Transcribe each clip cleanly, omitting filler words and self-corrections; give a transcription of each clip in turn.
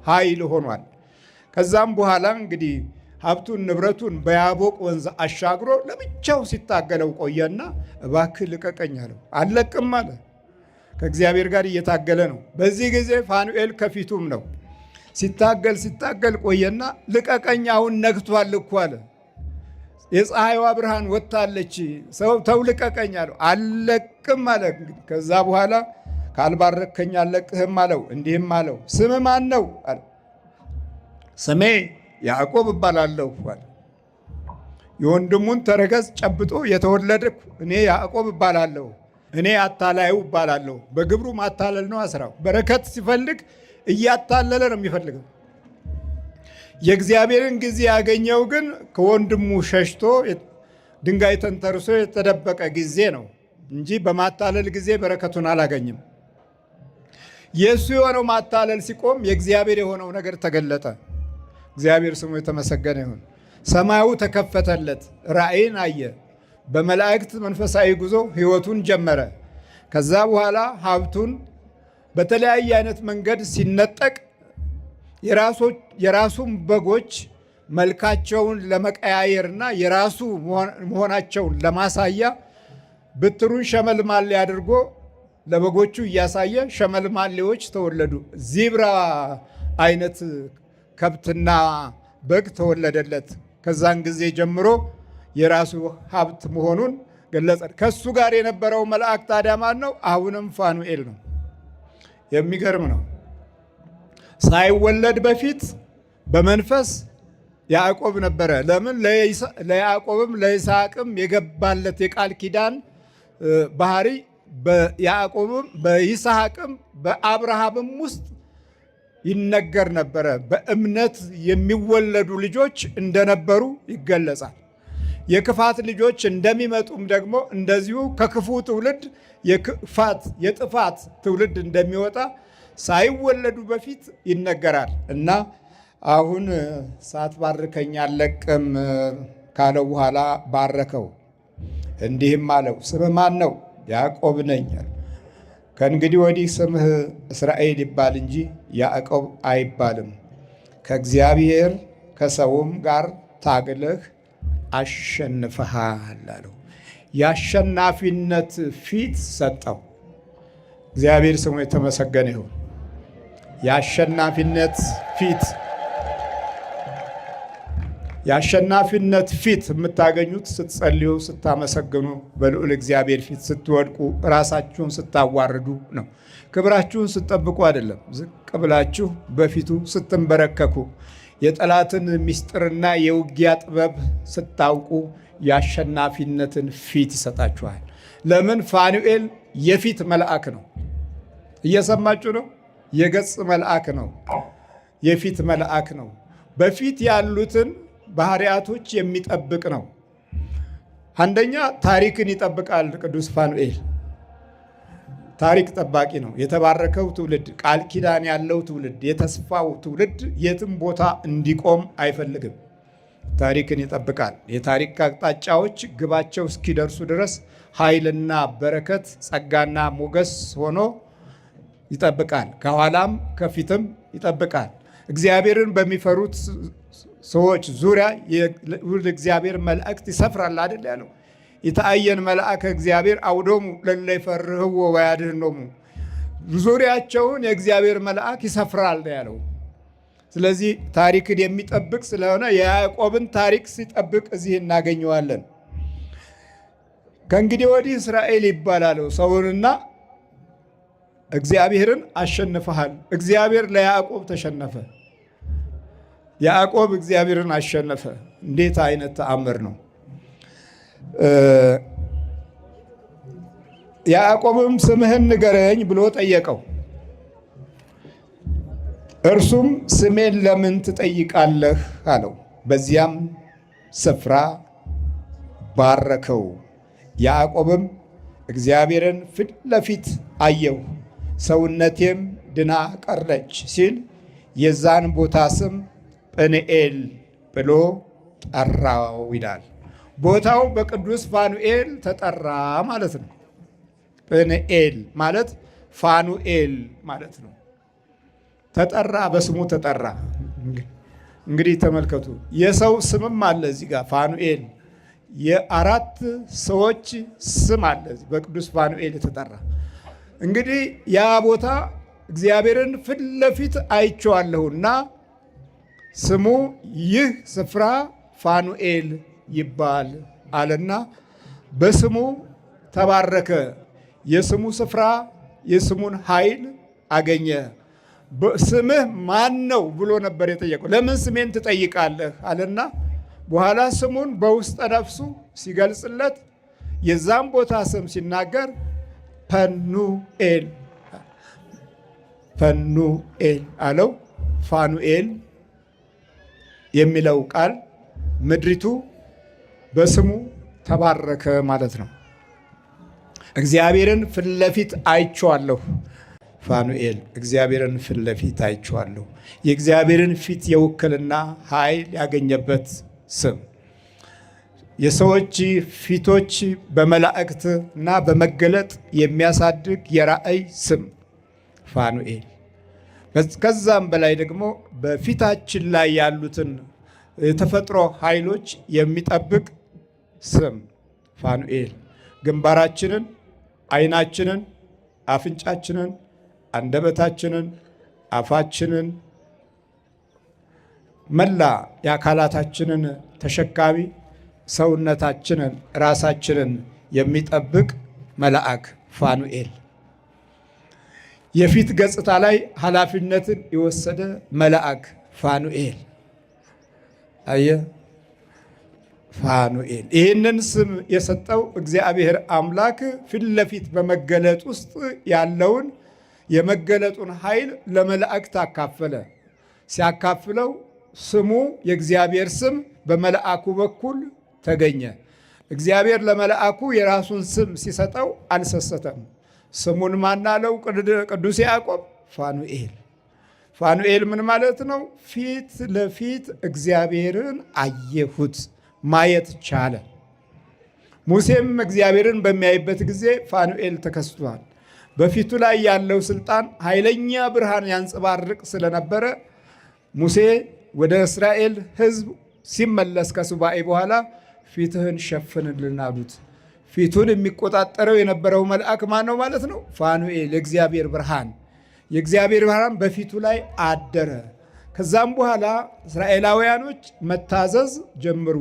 ኃይል ሆኗል። ከዛም በኋላ እንግዲህ ሀብቱን ንብረቱን በያቦቅ ወንዝ አሻግሮ ለብቻው ሲታገለው ቆየና እባክህ ልቀቀኝ አለው። አልለቅም አለ። ከእግዚአብሔር ጋር እየታገለ ነው። በዚህ ጊዜ ፋኑኤል ከፊቱም ነው። ሲታገል ቆየና ልቀቀኝ፣ አሁን ነግቷል እኮ አለ። የፀሐይዋ ብርሃን ወጥታለች፣ ሰው ተው ልቀቀኝ አለው። አልለቅም አለ። ከዛ በኋላ ካልባረከኝ አልለቅህም አለው። እንዲህም አለው፣ ስም ማን ነው አለ። ስሜ ያዕቆብ እባላለሁ አለ። የወንድሙን ተረከዝ ጨብጦ የተወለድኩ እኔ ያዕቆብ እባላለሁ፣ እኔ አታላዩ እባላለሁ። በግብሩ ማታለል ነው ስራው። በረከት ሲፈልግ እያታለለ ነው የሚፈልገው። የእግዚአብሔርን ጊዜ ያገኘው ግን ከወንድሙ ሸሽቶ ድንጋይ ተንተርሶ የተደበቀ ጊዜ ነው እንጂ በማታለል ጊዜ በረከቱን አላገኝም። የእሱ የሆነው ማታለል ሲቆም የእግዚአብሔር የሆነው ነገር ተገለጠ። እግዚአብሔር ስሙ የተመሰገነ ይሁን። ሰማዩ ተከፈተለት፣ ራእይን አየ። በመላእክት መንፈሳዊ ጉዞ ሕይወቱን ጀመረ። ከዛ በኋላ ሀብቱን በተለያየ አይነት መንገድ ሲነጠቅ የራሱን በጎች መልካቸውን ለመቀያየርና የራሱ መሆናቸውን ለማሳያ ብትሩን ሸመልማሌ አድርጎ ለበጎቹ እያሳየ ሸመልማሌዎች ተወለዱ። ዚብራ አይነት ከብትና በግ ተወለደለት። ከዛን ጊዜ ጀምሮ የራሱ ሀብት መሆኑን ገለጸ። ከሱ ጋር የነበረው መልአክ ታዲያ ማን ነው? አሁንም ፋኑኤል ነው። የሚገርም ነው። ሳይወለድ በፊት በመንፈስ ያዕቆብ ነበረ። ለምን? ለያዕቆብም ለይስሐቅም የገባለት የቃል ኪዳን ባህሪ በያዕቆብም በይስሐቅም በአብርሃምም ውስጥ ይነገር ነበረ። በእምነት የሚወለዱ ልጆች እንደነበሩ ይገለጻል። የክፋት ልጆች እንደሚመጡም ደግሞ እንደዚሁ ከክፉ ትውልድ የጥፋት ትውልድ እንደሚወጣ ሳይወለዱ በፊት ይነገራል። እና አሁን ሳትባርከኝ አልለቅም ካለው በኋላ ባረከው። እንዲህም አለው፣ ስምህ ማን ነው? ያዕቆብ ነኝ። ከእንግዲህ ወዲህ ስምህ እስራኤል ይባል እንጂ ያዕቆብ አይባልም። ከእግዚአብሔር ከሰውም ጋር ታግለህ አሸንፈሃል አለው። የአሸናፊነት ፊት ሰጠው። እግዚአብሔር ስሙ የተመሰገነ ይሁን። የአሸናፊነት ፊት የምታገኙት ስትጸልዩ፣ ስታመሰግኑ፣ በልዑል እግዚአብሔር ፊት ስትወድቁ፣ ራሳችሁን ስታዋርዱ ነው። ክብራችሁን ስትጠብቁ አይደለም። ዝቅ ብላችሁ በፊቱ ስትንበረከኩ፣ የጠላትን ምስጢርና የውጊያ ጥበብ ስታውቁ የአሸናፊነትን ፊት ይሰጣችኋል። ለምን? ፋኑኤል የፊት መልአክ ነው። እየሰማችሁ ነው? የገጽ መልአክ ነው። የፊት መልአክ ነው። በፊት ያሉትን ባህሪያቶች የሚጠብቅ ነው። አንደኛ ታሪክን ይጠብቃል። ቅዱስ ፋኑኤል ታሪክ ጠባቂ ነው። የተባረከው ትውልድ፣ ቃል ኪዳን ያለው ትውልድ፣ የተስፋው ትውልድ የትም ቦታ እንዲቆም አይፈልግም። ታሪክን ይጠብቃል። የታሪክ አቅጣጫዎች ግባቸው እስኪደርሱ ድረስ ኃይልና በረከት፣ ጸጋና ሞገስ ሆኖ ይጠብቃል። ከኋላም ከፊትም ይጠብቃል። እግዚአብሔርን በሚፈሩት ሰዎች ዙሪያ እግዚአብሔር መላእክት ይሰፍራል አይደል ያለው። የተአየን መልአከ እግዚአብሔር አውዶሙ ለእለ ይፈርህዎ ወያድኅኖሙ፣ ዙሪያቸውን የእግዚአብሔር መልአክ ይሰፍራል ያለው። ስለዚህ ታሪክን የሚጠብቅ ስለሆነ የያዕቆብን ታሪክ ሲጠብቅ እዚህ እናገኘዋለን። ከእንግዲህ ወዲህ እስራኤል ይባላል። ሰውንና እግዚአብሔርን አሸንፈሃል። እግዚአብሔር ለያዕቆብ ተሸነፈ፣ ያዕቆብ እግዚአብሔርን አሸነፈ። እንዴት አይነት ተአምር ነው! ያዕቆብም ስምህን ንገረኝ ብሎ ጠየቀው። እርሱም ስሜን ለምን ትጠይቃለህ አለው። በዚያም ስፍራ ባረከው። ያዕቆብም እግዚአብሔርን ፊት ለፊት አየሁ፣ ሰውነቴም ድና ቀረች ሲል የዛን ቦታ ስም ጵኒኤል ብሎ ጠራው ይላል። ቦታው በቅዱስ ፋኑኤል ተጠራ ማለት ነው። ጵኒኤል ማለት ፋኑኤል ማለት ነው። ተጠራ፣ በስሙ ተጠራ። እንግዲህ ተመልከቱ፣ የሰው ስምም አለ እዚህ ጋር ፋኑኤል፣ የአራት ሰዎች ስም አለ በቅዱስ ፋኑኤል የተጠራ። እንግዲህ ያ ቦታ እግዚአብሔርን ፊት ለፊት አይቼዋለሁና ስሙ ይህ ስፍራ ፋኑኤል ይባል አለና በስሙ ተባረከ። የስሙ ስፍራ የስሙን ኃይል አገኘ። ስምህ ማን ነው ብሎ ነበር የጠየቀው። ለምን ስሜን ትጠይቃለህ አለና በኋላ ስሙን በውስጠ ነፍሱ ሲገልጽለት የዛም ቦታ ስም ሲናገር ፐኑኤል አለው። ፋኑኤል የሚለው ቃል ምድሪቱ በስሙ ተባረከ ማለት ነው። እግዚአብሔርን ፊት ለፊት አይቼዋለሁ። ፋኑኤል እግዚአብሔርን ፊት ለፊት አይቼዋለሁ። የእግዚአብሔርን ፊት የውክልና ኃይል ያገኘበት ስም፣ የሰዎች ፊቶች በመላእክት እና በመገለጥ የሚያሳድግ የራእይ ስም ፋኑኤል። ከዛም በላይ ደግሞ በፊታችን ላይ ያሉትን የተፈጥሮ ኃይሎች የሚጠብቅ ስም ፋኑኤል። ግንባራችንን፣ ዓይናችንን፣ አፍንጫችንን፣ አንደበታችንን፣ አፋችንን፣ መላ የአካላታችንን ተሸካሚ ሰውነታችንን፣ ራሳችንን የሚጠብቅ መልአክ ፋኑኤል። የፊት ገጽታ ላይ ኃላፊነትን የወሰደ መልአክ ፋኑኤል። አየ ፋኑኤል። ይህንን ስም የሰጠው እግዚአብሔር አምላክ ፊት ለፊት በመገለጥ ውስጥ ያለውን የመገለጡን ኃይል ለመላእክት አካፈለ። ሲያካፍለው ስሙ የእግዚአብሔር ስም በመልአኩ በኩል ተገኘ። እግዚአብሔር ለመልአኩ የራሱን ስም ሲሰጠው አልሰሰተም። ስሙን ማናለው? ቅዱስ ያዕቆብ ፋኑኤል። ፋኑኤል ምን ማለት ነው? ፊት ለፊት እግዚአብሔርን አየሁት፣ ማየት ቻለ። ሙሴም እግዚአብሔርን በሚያይበት ጊዜ ፋኑኤል ተከስቷል። በፊቱ ላይ ያለው ስልጣን ኃይለኛ ብርሃን ያንጸባርቅ ስለነበረ ሙሴ ወደ እስራኤል ሕዝብ ሲመለስ ከሱባኤ በኋላ ፊትህን ሸፍንልን አሉት። ፊቱን የሚቆጣጠረው የነበረው መልአክ ማን ነው ማለት ነው? ፋኑኤል፣ የእግዚአብሔር ብርሃን። የእግዚአብሔር ብርሃን በፊቱ ላይ አደረ። ከዛም በኋላ እስራኤላውያኖች መታዘዝ ጀምሩ።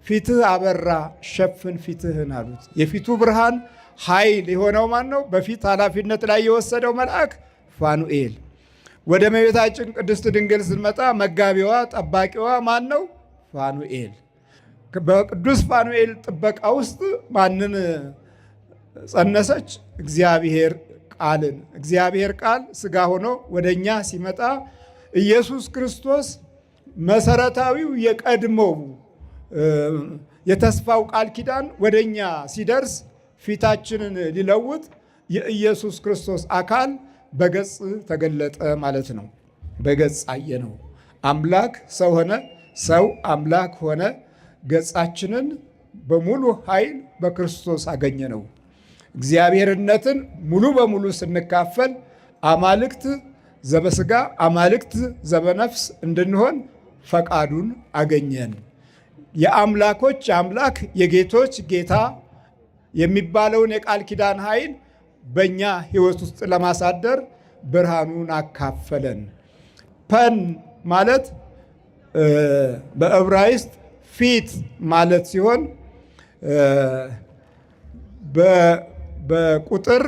ፊትህ አበራ፣ ሸፍን ፊትህን አሉት። የፊቱ ብርሃን ኃይል የሆነው ማን ነው? በፊት ኃላፊነት ላይ የወሰደው መልአክ ፋኑኤል። ወደ እመቤታችን ቅድስት ድንግል ስንመጣ መጋቢዋ ጠባቂዋ ማን ነው? ፋኑኤል። በቅዱስ ፋኑኤል ጥበቃ ውስጥ ማንን ጸነሰች? እግዚአብሔር ቃልን። እግዚአብሔር ቃል ሥጋ ሆኖ ወደ እኛ ሲመጣ ኢየሱስ ክርስቶስ መሰረታዊው የቀድሞው የተስፋው ቃል ኪዳን ወደ እኛ ሲደርስ ፊታችንን ሊለውጥ የኢየሱስ ክርስቶስ አካል በገጽ ተገለጠ ማለት ነው። በገጽ አየነው። አምላክ ሰው ሆነ፣ ሰው አምላክ ሆነ። ገጻችንን በሙሉ ኃይል በክርስቶስ አገኘነው። እግዚአብሔርነትን ሙሉ በሙሉ ስንካፈል አማልክት ዘበስጋ አማልክት ዘበነፍስ እንድንሆን ፈቃዱን አገኘን። የአምላኮች አምላክ የጌቶች ጌታ የሚባለውን የቃል ኪዳን ኃይል በእኛ ሕይወት ውስጥ ለማሳደር ብርሃኑን አካፈለን። ፐን ማለት በዕብራይስጥ ፊት ማለት ሲሆን በቁጥር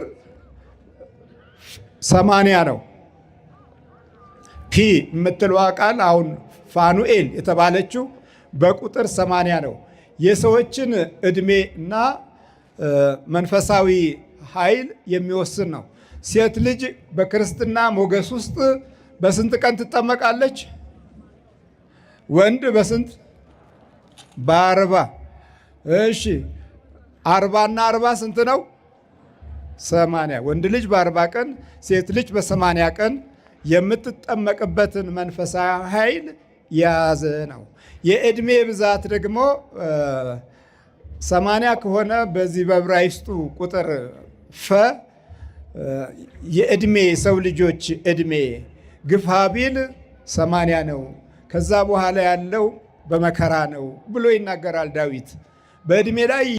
80 ነው። ፒ የምትለዋ ቃል አሁን ፋኑኤል የተባለችው በቁጥር 80 ነው። የሰዎችን ዕድሜ እና መንፈሳዊ ኃይል የሚወስን ነው። ሴት ልጅ በክርስትና ሞገስ ውስጥ በስንት ቀን ትጠመቃለች? ወንድ በስንት? በ40። እሺ 40 እና 40 ስንት ነው? 80። ወንድ ልጅ በ40 ቀን፣ ሴት ልጅ በ80 ቀን የምትጠመቅበትን መንፈሳዊ ኃይል የያዘ ነው። የዕድሜ ብዛት ደግሞ 80 ከሆነ በዚህ በዕብራይስጡ ቁጥር ፈ የዕድሜ ሰው ልጆች ዕድሜ ግፋ ቢል 80 ነው፣ ከዛ በኋላ ያለው በመከራ ነው ብሎ ይናገራል ዳዊት። በዕድሜ ላይ